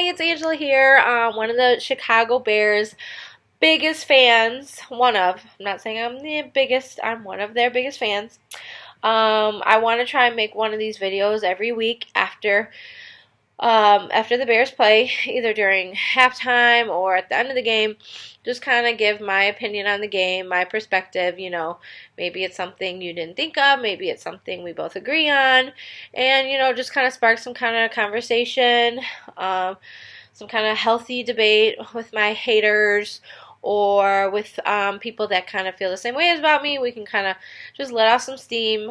Hi, it's Angela here. One of the Chicago Bears' biggest fans. I'm not saying I'm the biggest, I'm one of their biggest fans. I want to try and make one of these videos every week after the Bears play, either during halftime or at the end of the game. Just kind of give my opinion on the game, my perspective. Maybe it's something you didn't think of, maybe it's something we both agree on, and just kind of spark some kind of conversation, some kind of healthy debate with my haters or with people that kind of feel the same way as about me. We can kind of just let off some steam,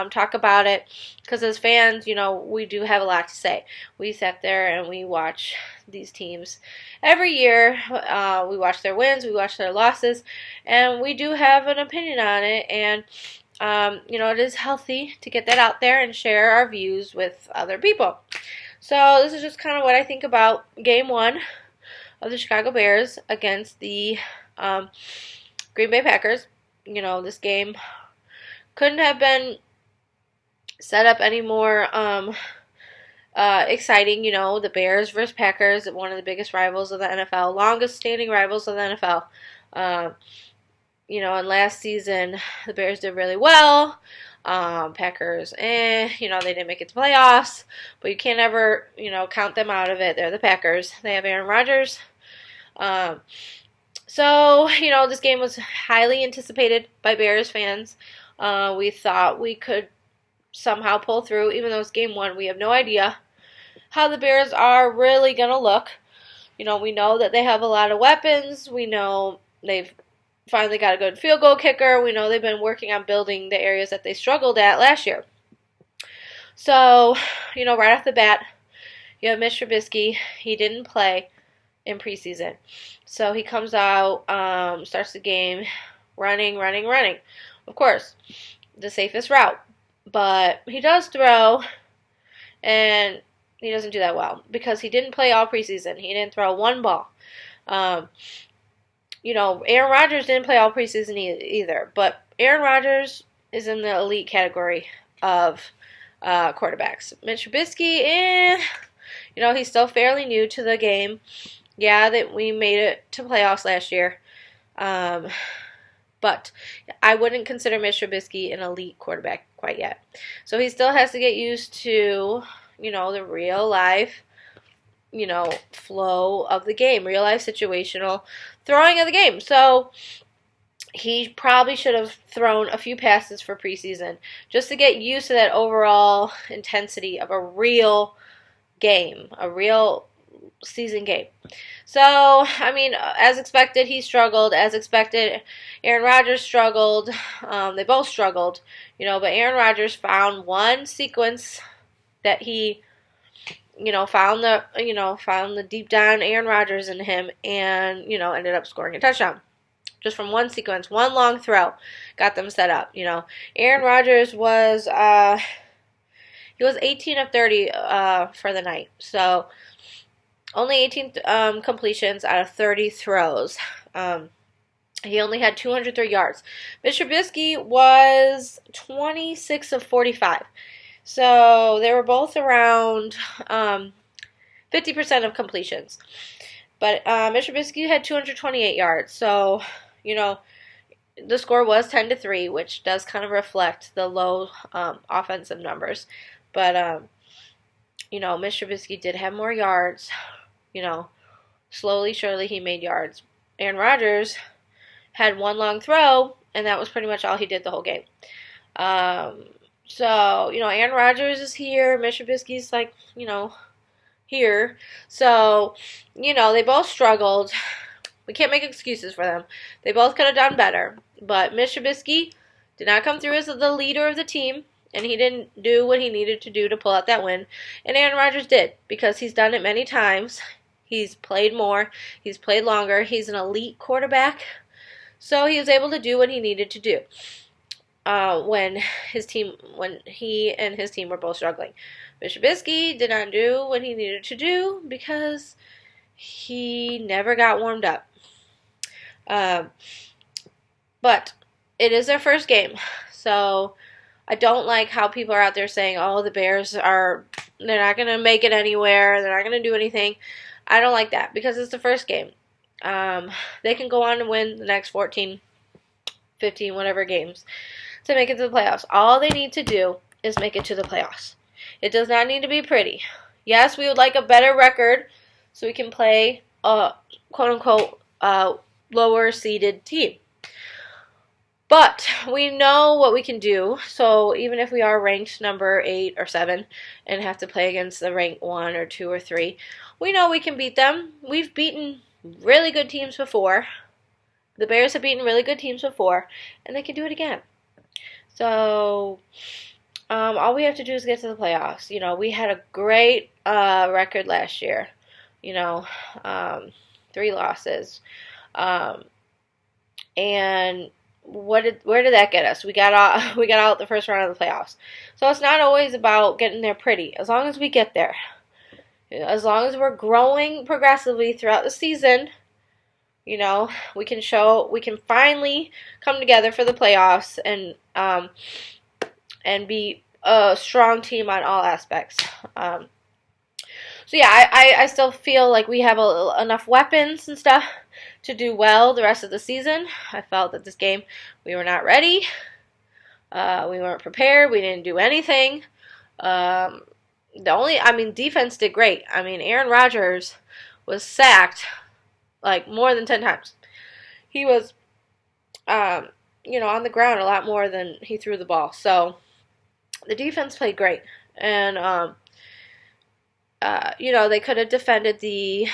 talk about it, because as fans, we do have a lot to say. We sat there and we watch these teams every year. We watch their wins, we watch their losses, and we do have an opinion on it, and it is healthy to get that out there and share our views with other people. So this is just kind of what I think about Game 1 of the Chicago Bears against the Green Bay Packers. This game couldn't have been set up any more exciting. The Bears versus Packers, one of the biggest rivals of the NFL, longest standing rivals of the NFL. And last season the Bears did really well. Packers, they didn't make it to playoffs, but you can't ever, count them out of it. They're the Packers. They have Aaron Rodgers. So, this game was highly anticipated by Bears fans. We thought we could somehow pull through, even though it's Game 1. We have no idea how the Bears are really going to look. We know that they have a lot of weapons. We know they've finally got a good field goal kicker. We know they've been working on building the areas that they struggled at last year. So, right off the bat, you have Mitch Trubisky. He didn't play in preseason. So he comes out, starts the game running. Of course, the safest route. But he does throw, and he doesn't do that well because he didn't play all preseason. He didn't throw one ball. Aaron Rodgers didn't play all preseason either, but Aaron Rodgers is in the elite category of quarterbacks. Mitch Trubisky, he's still fairly new to the game. Yeah, that we made it to playoffs last year, but I wouldn't consider Mitch Trubisky an elite quarterback quite yet. So he still has to get used to, the real life flow of the game, real life situational throwing of the game. So he probably should have thrown a few passes for preseason just to get used to that overall intensity of a real game, a real season game. So, as expected, he struggled. As expected, Aaron Rodgers struggled. They both struggled, but Aaron Rodgers found one sequence that he found the deep down Aaron Rodgers in him, and, ended up scoring a touchdown. Just from one sequence, one long throw, got them set up, Aaron Rodgers was, he was 18 of 30 for the night. So, only 18 completions out of 30 throws. He only had 203 yards. Mitch Trubisky was 26 of 45. So they were both around 50% of completions. But Mitch Trubisky had 228 yards. So, the score was 10-3, which does kind of reflect the low offensive numbers. But, Mitch Trubisky did have more yards. Slowly, surely he made yards. Aaron Rodgers had one long throw, and that was pretty much all he did the whole game. So, Aaron Rodgers is here. Mitch Trubisky's here. So, they both struggled. We can't make excuses for them. They both could have done better. But Mitch Trubisky did not come through as the leader of the team, and he didn't do what he needed to do to pull out that win. And Aaron Rodgers did, because he's done it many times. He's played more. He's played longer. He's an elite quarterback. So he was able to do what he needed to do. When he and his team were both struggling. Mitch Trubisky did not do what he needed to do because he never got warmed up. But it is their first game, so I don't like how people are out there saying, oh, the Bears they're not going to make it anywhere, they're not going to do anything. I don't like that because it's the first game. They can go on to win the next 14, 15, whatever games to make it to the playoffs. All they need to do is make it to the playoffs. It does not need to be pretty. Yes, we would like a better record so we can play a quote-unquote lower seeded team. But we know what we can do. So even if we are ranked number 8 or 7 and have to play against the ranked 1 or 2 or 3, we know we can beat them. We've beaten really good teams before. The Bears have beaten really good teams before, and they can do it again. So all we have to do is get to the playoffs. You know, we had a great record last year. You know, 3 losses. And where did that get us? We got out the first round of the playoffs. So it's not always about getting there pretty. As long as we get there, as long as we're growing progressively throughout the season, you know, we can finally come together for the playoffs and be a strong team on all aspects. So yeah, I still feel like we have enough weapons and stuff to do well the rest of the season. I felt that this game we were not ready. We weren't prepared. We didn't do anything. Defense did great. I mean, Aaron Rodgers was sacked like more than 10 times. He was, on the ground a lot more than he threw the ball. So the defense played great, and they could have defended the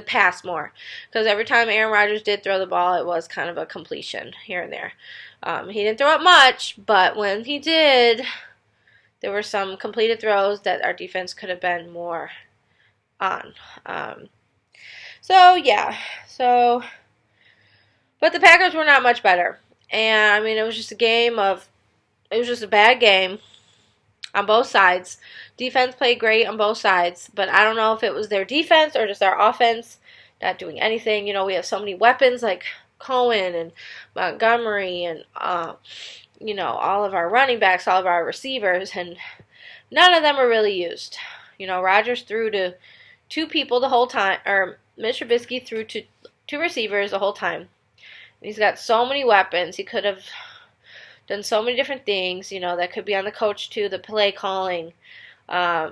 pass more, because every time Aaron Rodgers did throw the ball, it was kind of a completion here and there. He didn't throw it much, but when he did, there were some completed throws that our defense could have been more on. But the Packers were not much better. And, I mean, it was just a bad game on both sides. Defense played great on both sides, but I don't know if it was their defense or just our offense not doing anything. You know, we have so many weapons like Cohen and Montgomery and, all of our running backs, all of our receivers, and none of them are really used. You know, Rodgers threw to 2 people the whole time, or Mitch Trubisky threw to 2 receivers the whole time. He's got so many weapons. He could have done so many different things, that could be on the coach too, the play calling. I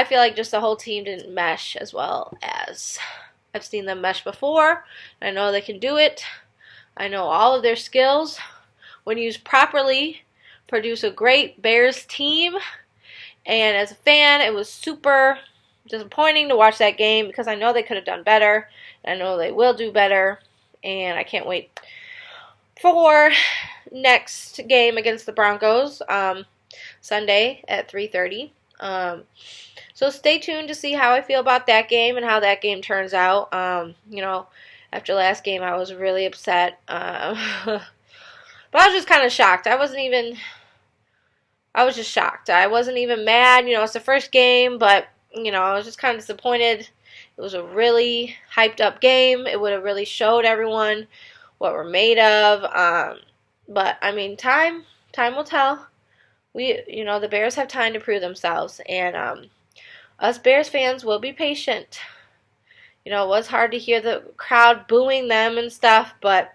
feel like just the whole team didn't mesh as well as I've seen them mesh before. I know they can do it. I know all of their skills, when used properly, produce a great Bears team. And as a fan, it was super disappointing to watch that game because I know they could have done better. I know they will do better. And I can't wait for next game against the Broncos, Sunday at 3:30. So stay tuned to see how I feel about that game and how that game turns out. After last game, I was really upset. But I was just kind of shocked. I was just shocked. I wasn't even mad. It's the first game, but, I was just kind of disappointed. It was a really hyped up game. It would have really showed everyone what we're made of. But I mean, time will tell. The Bears have time to prove themselves, and us Bears fans will be patient. It was hard to hear the crowd booing them and stuff, but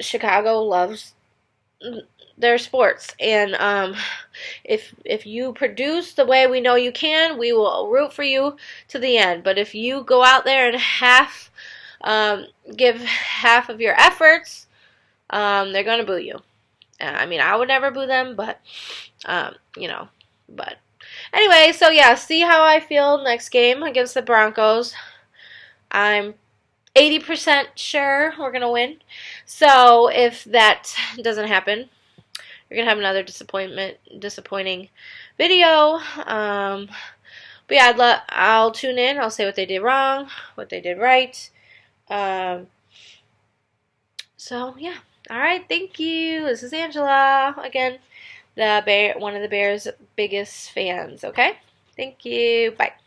Chicago loves their sports, and if you produce the way we know you can, we will root for you to the end. But if you go out there and give half of your efforts, they're gonna boo you. I mean, I would never boo them, but but anyway, so yeah, see how I feel next game against the Broncos. I'm 80% sure we're gonna win. So if that doesn't happen, you're going to have another disappointing video. But yeah, I'll tune in. I'll say what they did wrong, what they did right. So yeah. All right. Thank you. This is Angela again, one of the Bears' biggest fans. Okay. Thank you. Bye.